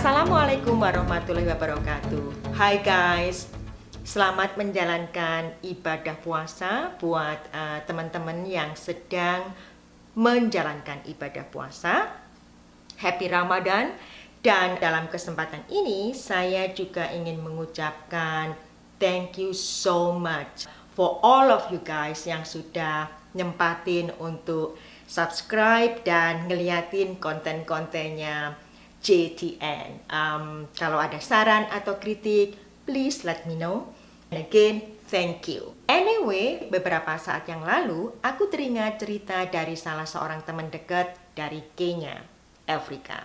Assalamualaikum warahmatullahi wabarakatuh. Hai guys, selamat menjalankan ibadah puasa buat teman-teman yang sedang menjalankan ibadah puasa. Happy Ramadan. Dan dalam kesempatan ini saya juga ingin mengucapkan thank you so much for all of you guys yang sudah nyempatin untuk subscribe dan ngeliatin konten-kontennya JTN. Kalau ada saran atau kritik, please let me know. And again, thank you. Anyway, beberapa saat yang lalu, aku teringat cerita dari salah seorang teman dekat dari Kenya, Afrika.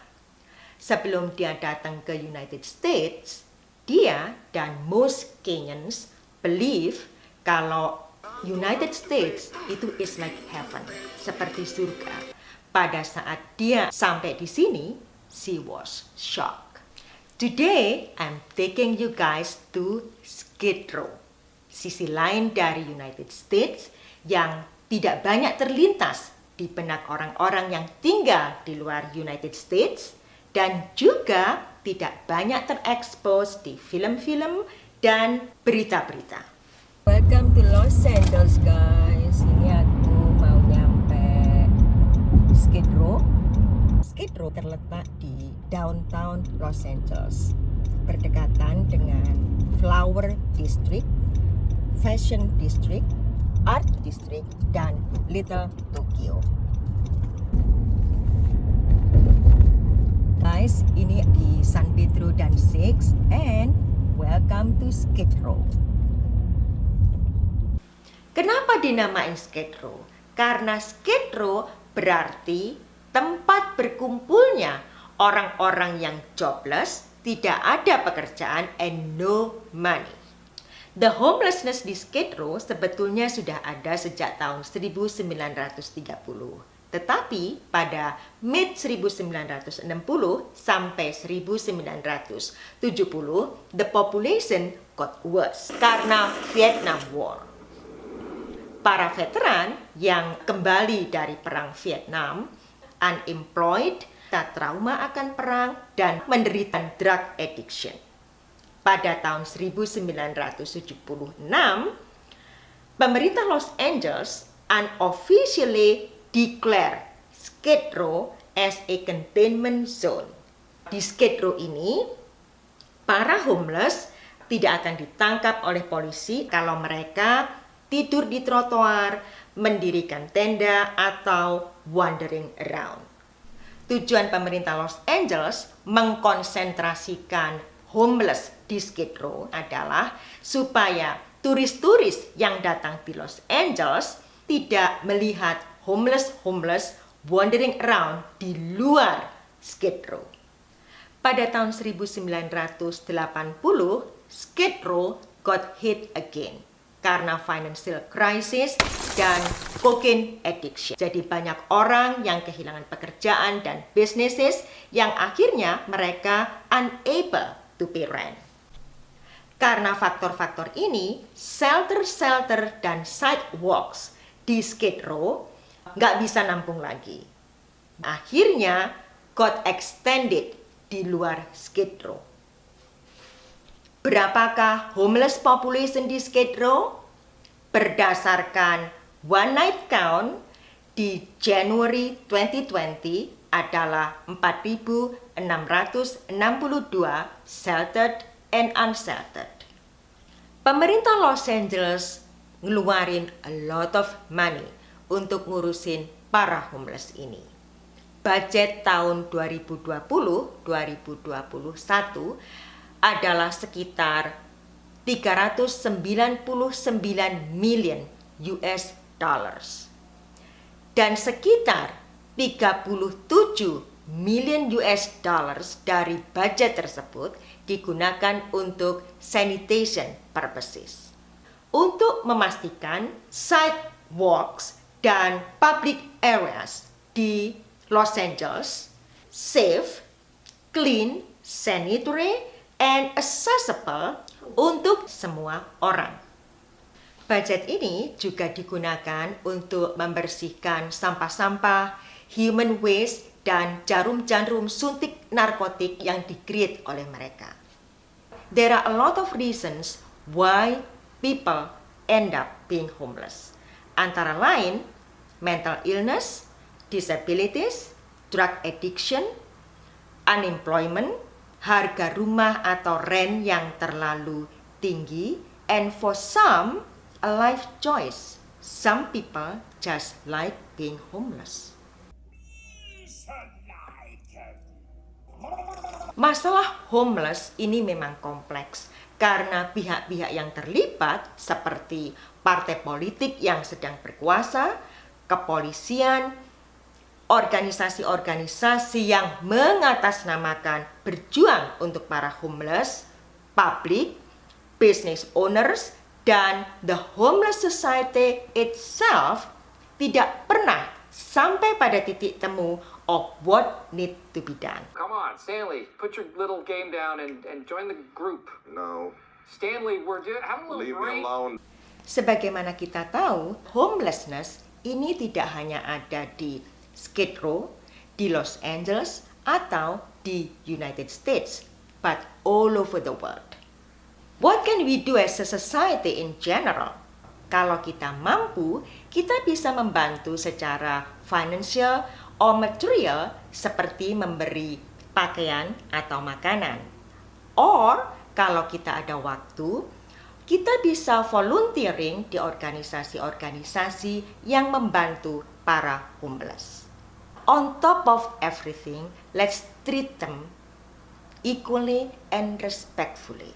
Sebelum dia datang ke United States, dia dan most Kenyans believe kalau United States itu is like heaven, seperti surga. Pada saat dia sampai di sini, she was shocked. Today, I'm taking you guys to Skid Row, sisi lain dari United States yang tidak banyak terlintas di benak orang-orang yang tinggal di luar United States dan juga tidak banyak terekspos di film-film dan berita-berita. Welcome to Los Angeles guys. Ini aku mau nyampe Skid Row. Skid Row terletak di downtown Los Angeles, berdekatan dengan Flower District, Fashion District, Art District, dan Little Tokyo. Guys, ini di San Pedro dan Sixth, and welcome to Skid Row. Kenapa dinamain Skid Row? Karena Skid Row berarti tempat berkumpulnya orang-orang yang jobless, tidak ada pekerjaan, and no money. The homelessness di Skid Row sebetulnya sudah ada sejak tahun 1930. Tetapi pada mid-1960 sampai 1970, the population got worse karena Vietnam War. Para veteran yang kembali dari perang Vietnam, unemployed, trauma akan perang, dan menderita drug addiction. Pada tahun 1976, pemerintah Los Angeles unofficially declare Skid Row as a containment zone. Di Skid Row ini, para homeless tidak akan ditangkap oleh polisi kalau mereka tidur di trotoar, mendirikan tenda, atau wandering around. Tujuan pemerintah Los Angeles mengkonsentrasikan homeless di Skid Row adalah supaya turis-turis yang datang di Los Angeles tidak melihat homeless wandering around di luar Skid Row. Pada tahun 1980, Skid Row got hit again karena financial crisis dan cocaine addiction. Jadi banyak orang yang kehilangan pekerjaan dan businesses yang akhirnya mereka unable to pay rent. Karena faktor-faktor ini, shelter dan sidewalks di Skid Row nggak bisa nampung lagi. Akhirnya got extended di luar Skid Row. Berapakah homeless population di Skid Row? Berdasarkan one night count di January 2020 adalah 4.662 sheltered and unsheltered. Pemerintah Los Angeles ngeluarin a lot of money untuk ngurusin para homeless ini. Budget tahun 2020-2021 adalah sekitar 399 million US dollars. Dan sekitar 37 million US dollars dari budget tersebut digunakan untuk sanitation purposes. Untuk memastikan sidewalks dan public areas di Los Angeles safe, clean, sanitary, and accessible untuk semua orang. Budget ini juga digunakan untuk membersihkan sampah-sampah, human waste, dan jarum-jarum suntik narkotik yang di-create oleh mereka. There are a lot of reasons why people end up being homeless. Antara lain, mental illness, disabilities, drug addiction, unemployment, harga rumah atau rent yang terlalu tinggi, and for some, a life choice. Some people just like being homeless. Masalah homeless ini memang kompleks karena pihak-pihak yang terlibat seperti partai politik yang sedang berkuasa, kepolisian, organisasi-organisasi yang mengatasnamakan berjuang untuk para homeless, public, business owners, dan the homeless society itself tidak pernah sampai pada titik temu of what need to be done. Come on, Stanley, put your little game down and join the group. No. Stanley, we're having a little Leave break. me alone. Sebagaimana kita tahu, homelessness ini tidak hanya ada di Skid Row, di Los Angeles, atau di United States, but all over the world. What can we do as a society in general? Kalau kita mampu, kita bisa membantu secara financial or material seperti memberi pakaian atau makanan. Or, kalau kita ada waktu, kita bisa volunteering di organisasi-organisasi yang membantu para homeless. On top of everything, let's treat them equally and respectfully.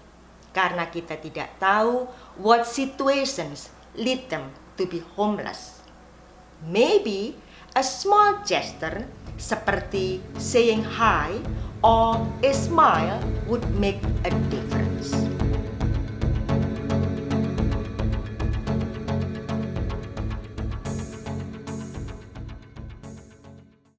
Karena kita tidak tahu what situations lead them to be homeless. Maybe a small gesture seperti saying hi or a smile would make a difference.